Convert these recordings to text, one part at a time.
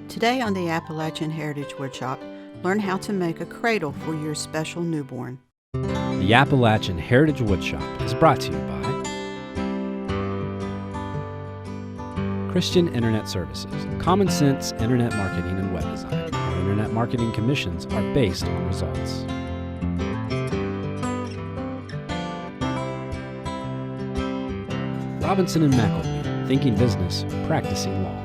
Today on the Appalachian Heritage Woodshop, learn how to make a cradle for your special newborn. The Appalachian Heritage Woodshop is brought to you by Christian Internet Services, common sense internet marketing and web design. Our internet marketing commissions are based on results. Robinson and McElwee, thinking business, practicing law.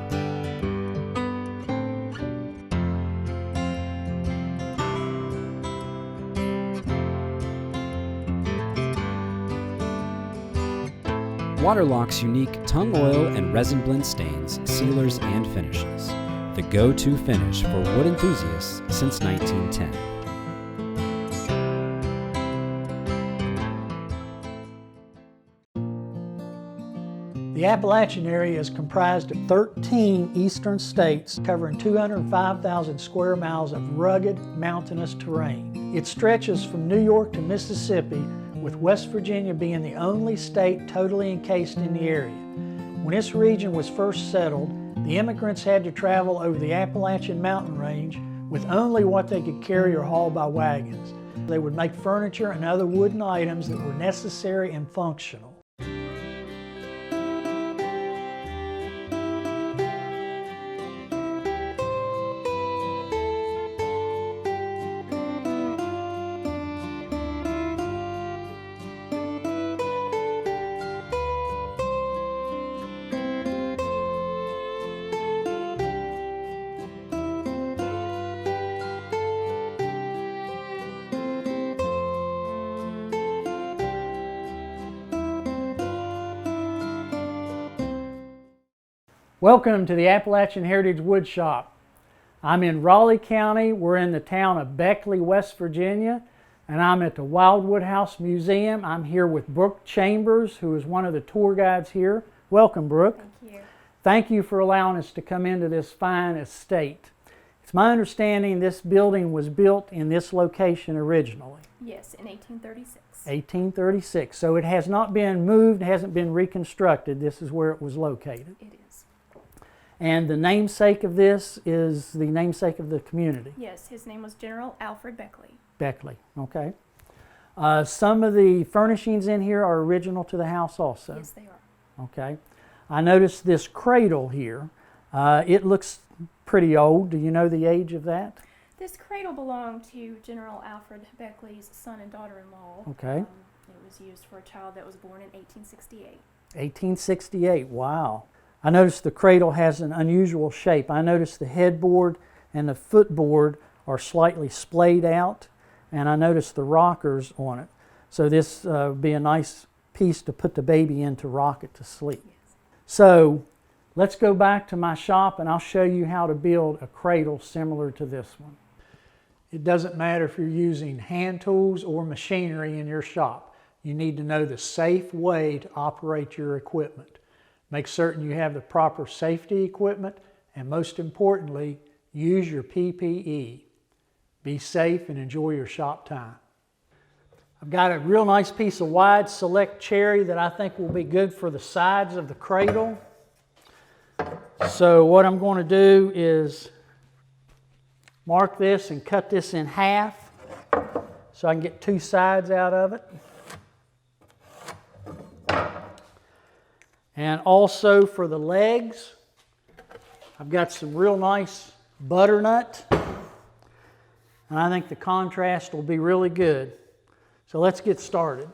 Waterlock's unique tung oil and resin blend stains, sealers, and finishes. The go-to finish for wood enthusiasts since 1910. The Appalachian area is comprised of 13 eastern states covering 205,000 square miles of rugged, mountainous terrain. It stretches from New York to Mississippi, with West Virginia being the only state totally encased in the area. When this region was first settled, the immigrants had to travel over the Appalachian mountain range with only what they could carry or haul by wagons. They would make furniture and other wooden items that were necessary and functional. Welcome to the Appalachian Heritage Woodshop. I'm in Raleigh County. We're in the town of Beckley, West Virginia, and I'm at the Wildwood House Museum. I'm here with Brooke Chambers, who is one of the tour guides here. Welcome, Brooke. Thank you. Thank you for allowing us to come into this fine estate. It's my understanding this building was built in this location originally. Yes, in 1836. 1836. So it has not been moved, hasn't been reconstructed. This is where it was located. It is. And the namesake of this is the namesake of the community. Yes, his name was Jerill Alfred Beckley. Beckley, okay. Some of the furnishings in here are original to the house also. Yes, they are. Okay. I noticed this cradle here. It looks pretty old. Do you know the age of that? This cradle belonged to General Alfred Beckley's son and daughter-in-law. Okay. It was used for a child that was born in 1868. 1868, wow. I noticed the cradle has an unusual shape. I noticed the headboard and the footboard are slightly splayed out, and I noticed the rockers on it. So this would be a nice piece to put the baby in to rock it to sleep. Yes. So let's go back to my shop and I'll show you how to build a cradle similar to this one. It doesn't matter if you're using hand tools or machinery in your shop. You need to know the safe way to operate your equipment. Make certain you have the proper safety equipment, and most importantly, use your PPE. Be safe and enjoy your shop time. I've got a real nice piece of wide select cherry that I think will be good for the sides of the cradle. So what I'm going to do is mark this and cut this in half so I can get two sides out of it. And also for the legs, I've got some real nice butternut. And I think the contrast will be really good. So let's get started.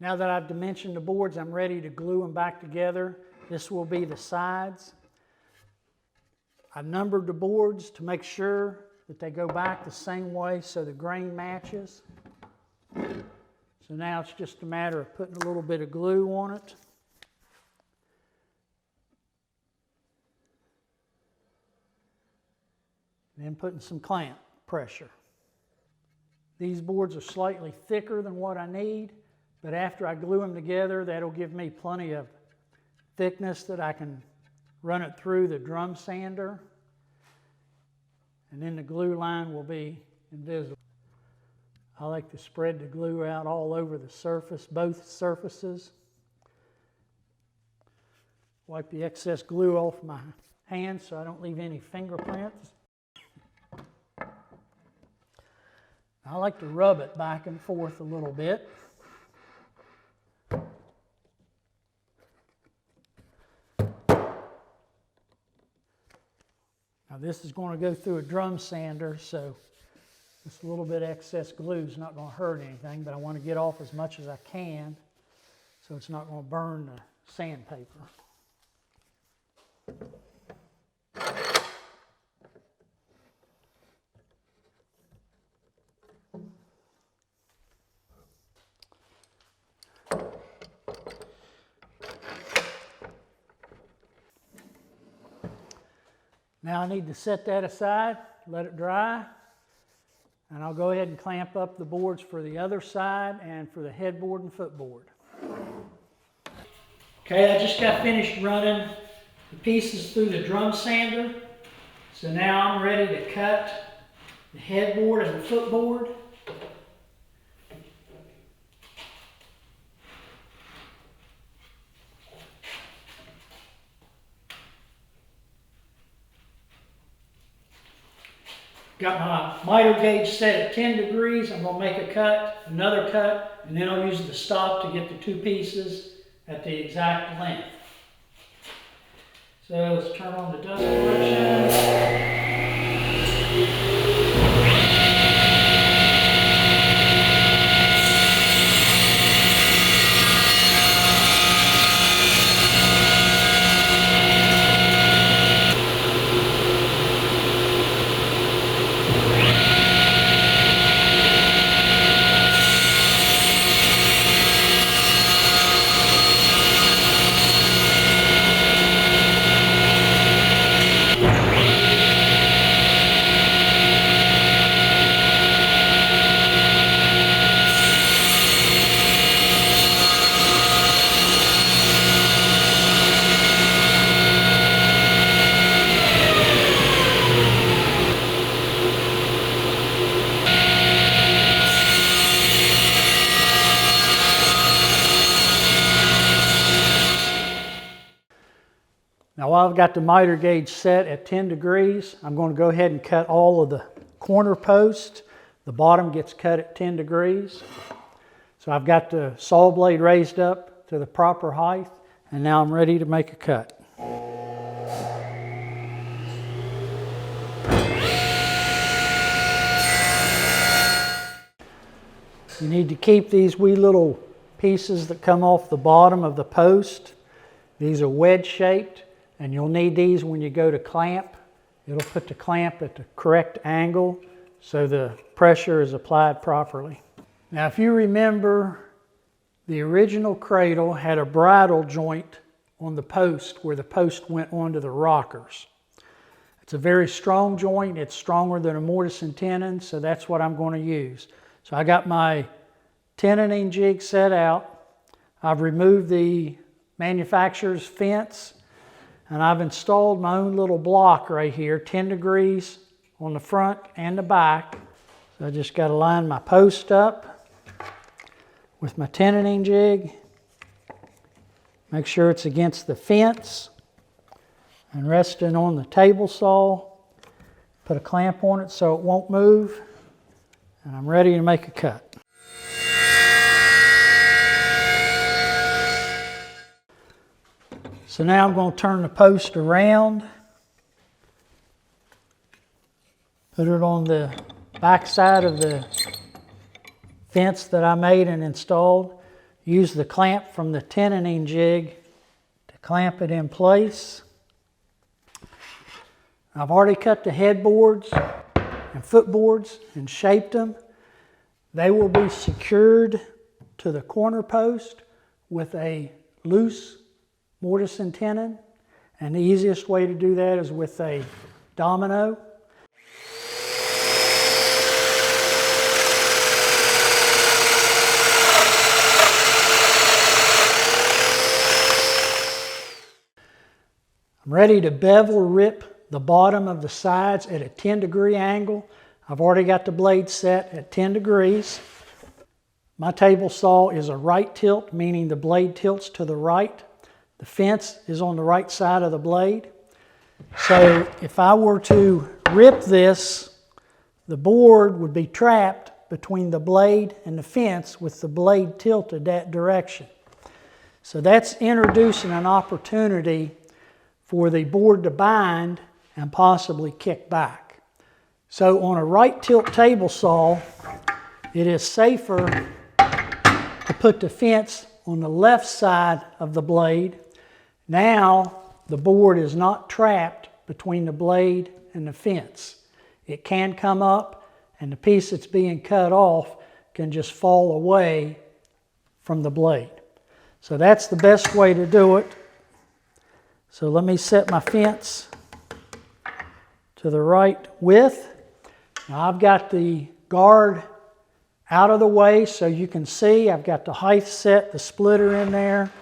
Now that I've dimensioned the boards, I'm ready to glue them back together. This will be the sides. I've numbered the boards to make sure that they go back the same way so the grain matches. So now it's just a matter of putting a little bit of glue on it. And then putting some clamp pressure. These boards are slightly thicker than what I need, But after I glue them together, that'll give me plenty of thickness that I can run it through the drum sander, and then the glue line will be invisible. I like to spread the glue out all over the surface, both surfaces. Wipe the excess glue off my hands so I don't leave any fingerprints. I like to rub it back and forth a little bit. Now this is going to go through a drum sander, so this little bit of excess glue is not going to hurt anything, but I want to get off as much as I can so it's not going to burn the sandpaper. Now I need to set that aside, let it dry, and I'll go ahead and clamp up the boards for the other side and for the headboard and footboard. Okay, I just got finished running the pieces through the drum sander, so now I'm ready to cut the headboard and the footboard. Got my miter gauge set at 10 degrees. I'm going to make a cut, another cut, and then I'll use the stop to get the two pieces at the exact length. So let's turn on the dust collection. Now while I've got the miter gauge set at 10 degrees, I'm going to go ahead and cut all of the corner posts. The bottom gets cut at 10 degrees. So I've got the saw blade raised up to the proper height, and now I'm ready to make a cut. You need to keep these wee little pieces that come off the bottom of the post. These are wedge shaped, and you'll need these when you go to clamp. It'll put the clamp at the correct angle so the pressure is applied properly. Now if you remember, the original cradle had a bridle joint on the post where the post went onto the rockers. It's a very strong joint. It's stronger than a mortise and tenon, so that's what I'm going to use. So I got my tenoning jig set out. I've removed the manufacturer's fence, and I've installed my own little block right here, 10 degrees on the front and the back. So I just got to line my post up with my tenoning jig. Make sure it's against the fence and resting on the table saw. Put a clamp on it so it won't move, and I'm ready to make a cut. So now I'm going to turn the post around, put it on the back side of the fence that I made and installed. Use the clamp from the tenoning jig to clamp it in place. I've already cut the headboards and footboards and shaped them. They will be secured to the corner post with a loose mortise and tenon, and the easiest way to do that is with a domino. I'm ready to bevel rip the bottom of the sides at a 10-degree angle. I've already got the blade set at 10 degrees. My table saw is a right tilt, meaning the blade tilts to the right. The fence is on the right side of the blade. So if I were to rip this, the board would be trapped between the blade and the fence with the blade tilted that direction. So that's introducing an opportunity for the board to bind and possibly kick back. So on a right tilt table saw, it is safer to put the fence on the left side of the blade. Now the board is not trapped between the blade and the fence. It can come up and the piece that's being cut off can just fall away from the blade. So that's the best way to do it. So let me set my fence to the right width. Now I've got the guard out of the way so you can see. I've got the height set, the splitter in there.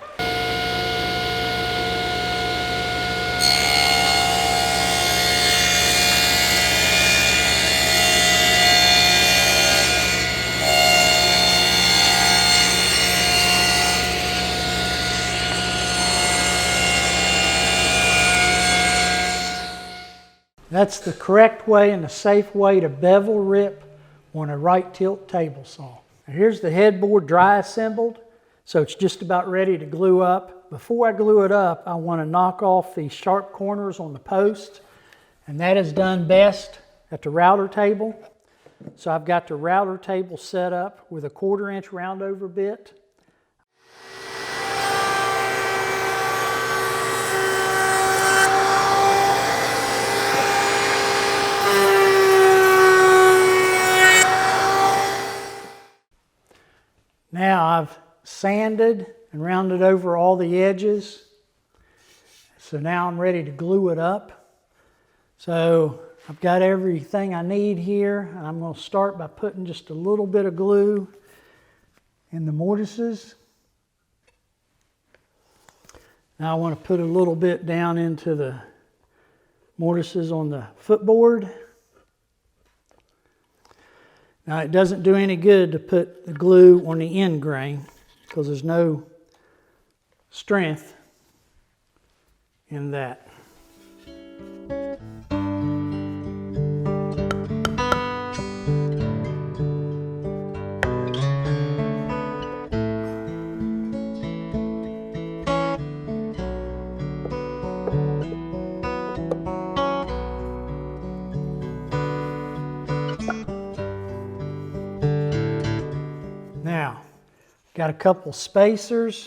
That's the correct way and the safe way to bevel rip on a right tilt table saw. Now here's the headboard dry assembled, so it's just about ready to glue up. Before I glue it up, I want to knock off the sharp corners on the post, and that is done best at the router table. So I've got the router table set up with a 1/4 inch round over bit. Now I've sanded and rounded over all the edges. So now I'm ready to glue it up. So I've got everything I need here. I'm going to start by putting just a little bit of glue in the mortises. Now I want to put a little bit down into the mortises on the footboard. Now it doesn't do any good to put the glue on the end grain because there's no strength in that. Now, got a couple spacers,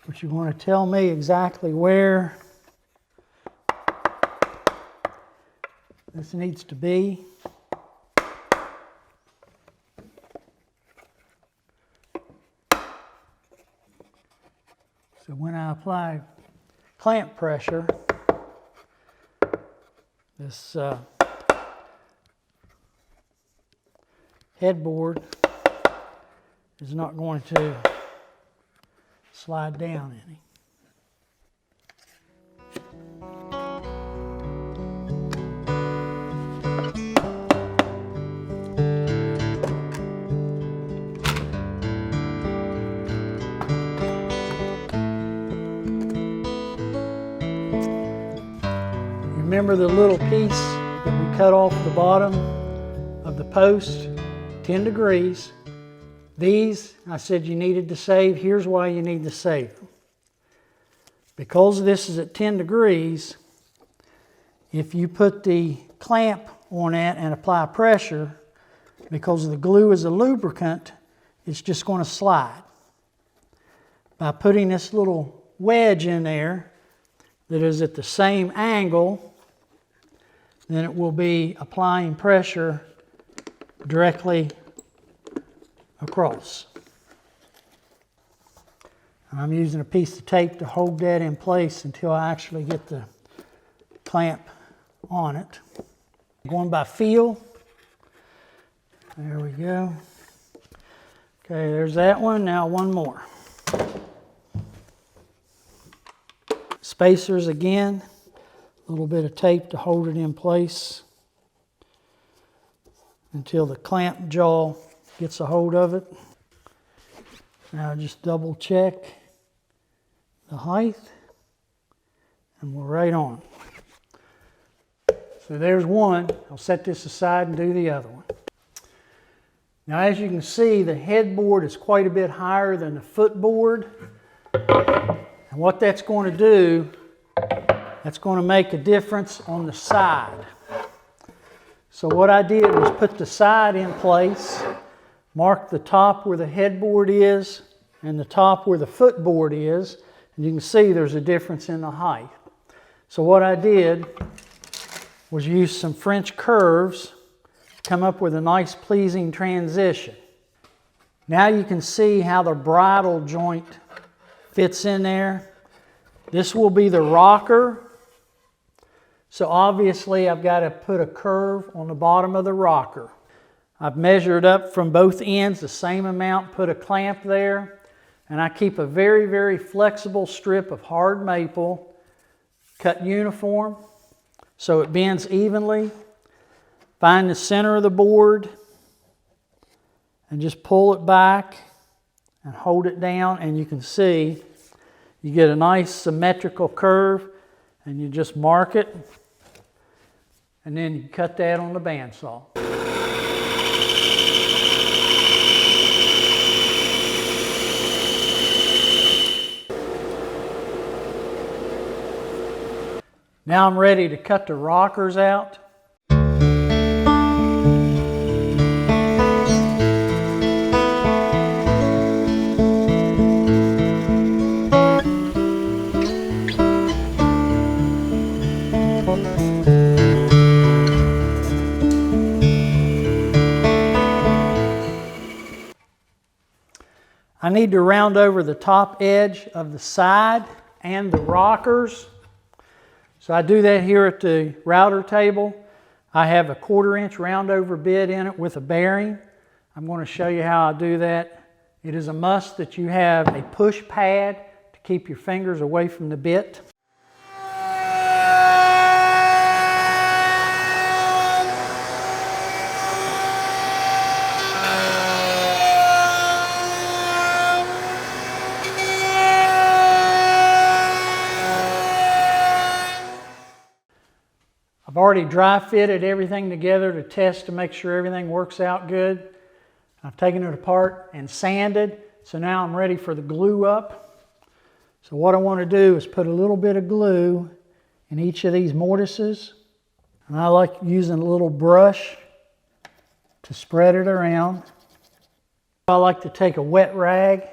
which you want to tell me exactly where this needs to be. So when I apply clamp pressure, this headboard is not going to slide down any. Remember the little piece that we cut off the bottom of the post, 10 degrees. These, I said you needed to save. Here's why you need to save them. Because this is at 10 degrees, if you put the clamp on it and apply pressure, because the glue is a lubricant, it's just going to slide. By putting this little wedge in there that is at the same angle, then it will be applying pressure directly across. I'm using a piece of tape to hold that in place until I actually get the clamp on it. Going by feel. There we go. Okay, there's that one. Now one more. Spacers again. A little bit of tape to hold it in place until the clamp jaw gets a hold of it. Now just double check the height, and we're right on. So there's one. I'll set this aside and do the other one. Now as you can see, the headboard is quite a bit higher than the footboard. And what that's going to do, that's going to make a difference on the side. So what I did was put the side in place, mark the top where the headboard is and the top where the footboard is, and you can see there's a difference in the height. So what I did was use some French curves to come up with a nice pleasing transition. Now you can see how the bridle joint fits in there. This will be the rocker. So obviously I've got to put a curve on the bottom of the rocker. I've measured up from both ends the same amount, put a clamp there, and I keep a very, very flexible strip of hard maple cut uniform so it bends evenly. Find the center of the board and just pull it back and hold it down, and you can see you get a nice symmetrical curve, and you just mark it, and then you cut that on the bandsaw. Now I'm ready to cut the rockers out. I need to round over the top edge of the side and the rockers. So I do that here at the router table. I have a 1/4 inch round over bit in it with a bearing. I'm going to show you how I do that. It is a must that you have a push pad to keep your fingers away from the bit. I've already dry fitted everything together to test to make sure everything works out good. I've taken it apart and sanded, so now I'm ready for the glue up. So what I want to do is put a little bit of glue in each of these mortises. And I like using a little brush to spread it around. I like to take a wet rag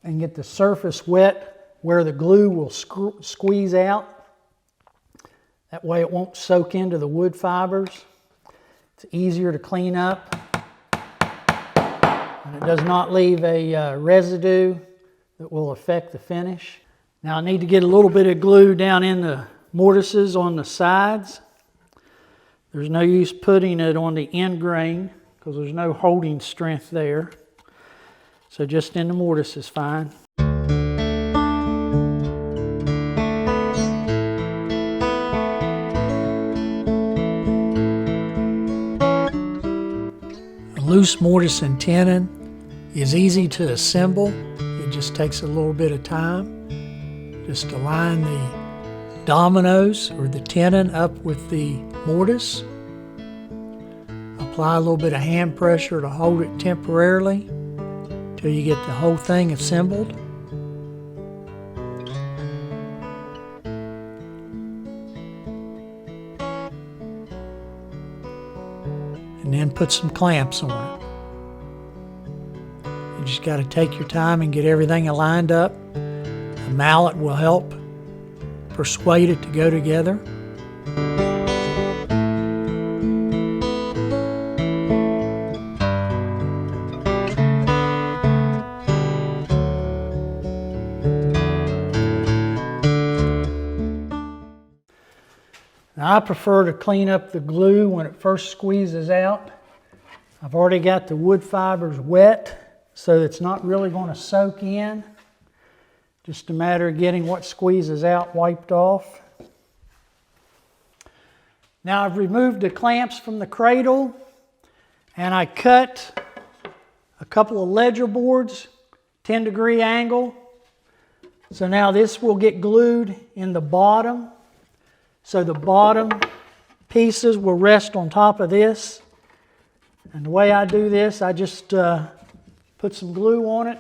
and get the surface wet where the glue will squeeze out. That way it won't soak into the wood fibers. It's easier to clean up. And it does not leave a residue that will affect the finish. Now I need to get a little bit of glue down in the mortises on the sides. There's no use putting it on the end grain because there's no holding strength there. So just in the mortise is fine. Loose mortise and tenon is easy to assemble. It just takes a little bit of time. Just align the dominoes or the tenon up with the mortise. Apply a little bit of hand pressure to hold it temporarily until you get the whole thing assembled. And then put some clamps on it. You just got to take your time and get everything aligned up. A mallet will help persuade it to go together. Now I prefer to clean up the glue when it first squeezes out. I've already got the wood fibers wet, so it's not really going to soak in. Just a matter of getting what squeezes out wiped off. Now I've removed the clamps from the cradle and I cut a couple of ledger boards, 10-degree angle. So now this will get glued in the bottom. So the bottom pieces will rest on top of this. And the way I do this, I just put some glue on it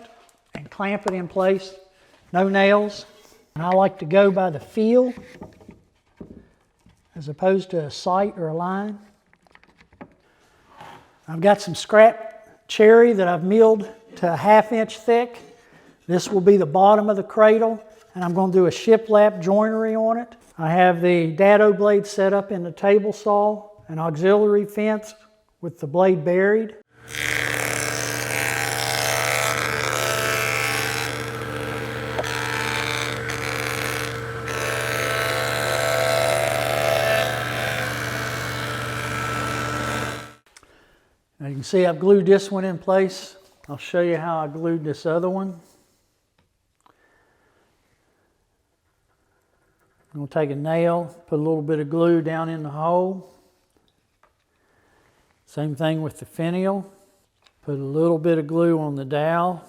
and clamp it in place. No nails. And I like to go by the feel as opposed to a sight or a line. I've got some scrap cherry that I've milled to a 1/2 inch thick. This will be the bottom of the cradle, and I'm going to do a shiplap joinery on it. I have the dado blade set up in the table saw, an auxiliary fence with the blade buried. Now you can see I've glued this one in place. I'll show you how I glued this other one. I'm going to take a nail, put a little bit of glue down in the hole. Same thing with the finial. Put a little bit of glue on the dowel.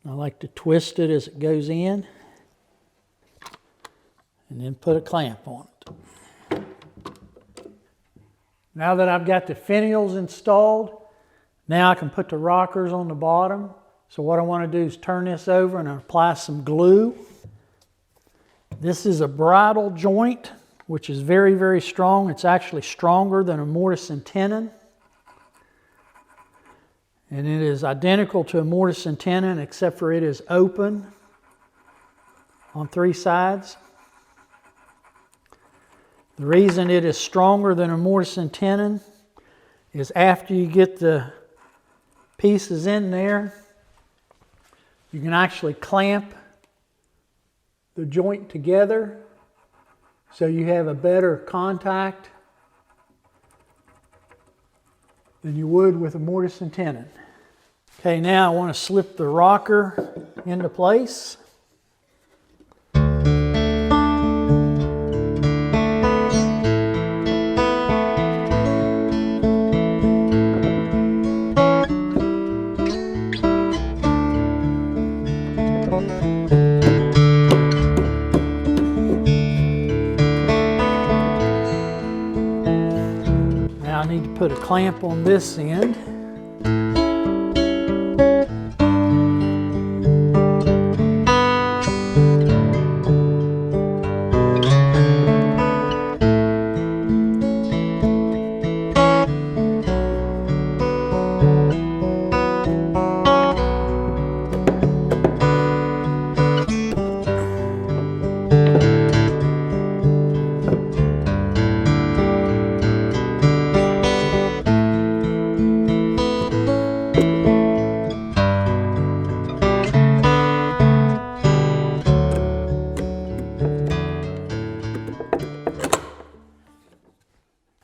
I like to twist it as it goes in and then put a clamp on it. Now that I've got the finials installed, now I can put the rockers on the bottom. So what I want to do is turn this over and apply some glue. This is a bridle joint, which is very, very strong. It's actually stronger than a mortise and tenon. And it is identical to a mortise and tenon, except for it is open on 3 sides. The reason it is stronger than a mortise and tenon is after you get the pieces in there, you can actually clamp the joint together so you have a better contact than you would with a mortise and tenon. Okay, now I want to slip the rocker into place. Now I need to put a clamp on this end.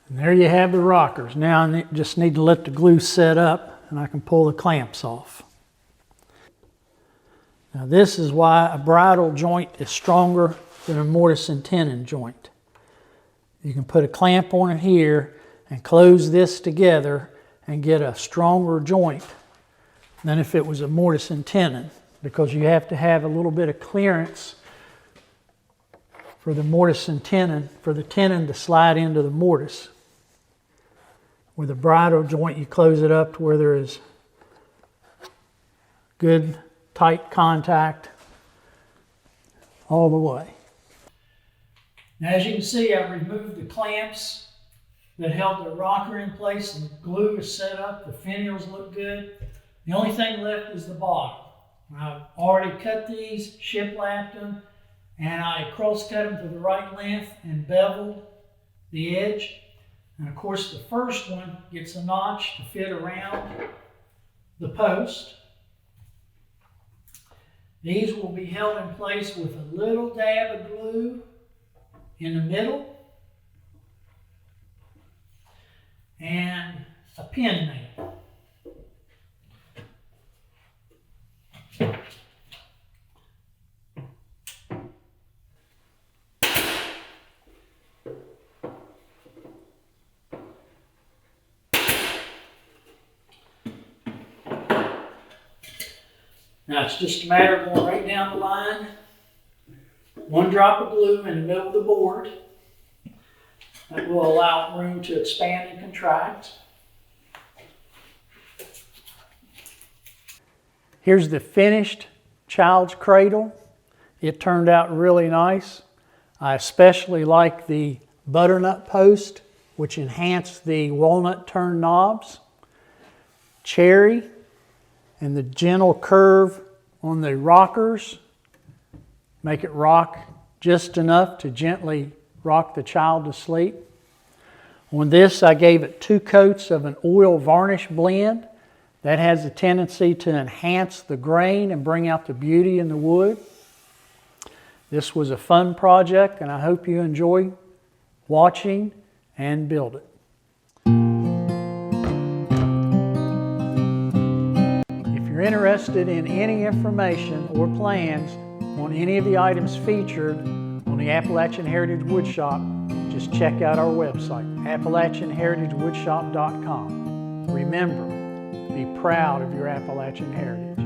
And there you have the rockers. Now I just need to let the glue set up and I can pull the clamps off. Now this is why a bridle joint is stronger than a mortise and tenon joint. You can put a clamp on it here and close this together and get a stronger joint than if it was a mortise and tenon, because you have to have a little bit of clearance for the mortise and tenon, for the tenon to slide into the mortise. With a bridle joint, you close it up to where there is good, tight contact all the way. Now, as you can see, I've removed the clamps that held the rocker in place, and the glue is set up. The finials look good. The only thing left is the bottom. I've already cut these, shiplapped them, and I cross-cut them to the right length and beveled the edge. And of course, the first one gets a notch to fit around the post. These will be held in place with a little dab of glue in the middle and a pin nail. Now it's just a matter of going right down the line, one drop of glue in the middle of the board. That will allow room to expand and contract. Here's the finished child's cradle. It turned out really nice. I especially like the butternut post, which enhanced the walnut turn knobs. Cherry and the gentle curve on the rockers make it rock just enough to gently rock the child to sleep. On this, I gave it 2 coats of an oil varnish blend. That has a tendency to enhance the grain and bring out the beauty in the wood. This was a fun project, and I hope you enjoy watching and build it. If you're interested in any information or plans on any of the items featured on the Appalachian Heritage Woodshop, just check out our website, AppalachianHeritageWoodshop.com. Remember, be proud of your Appalachian heritage.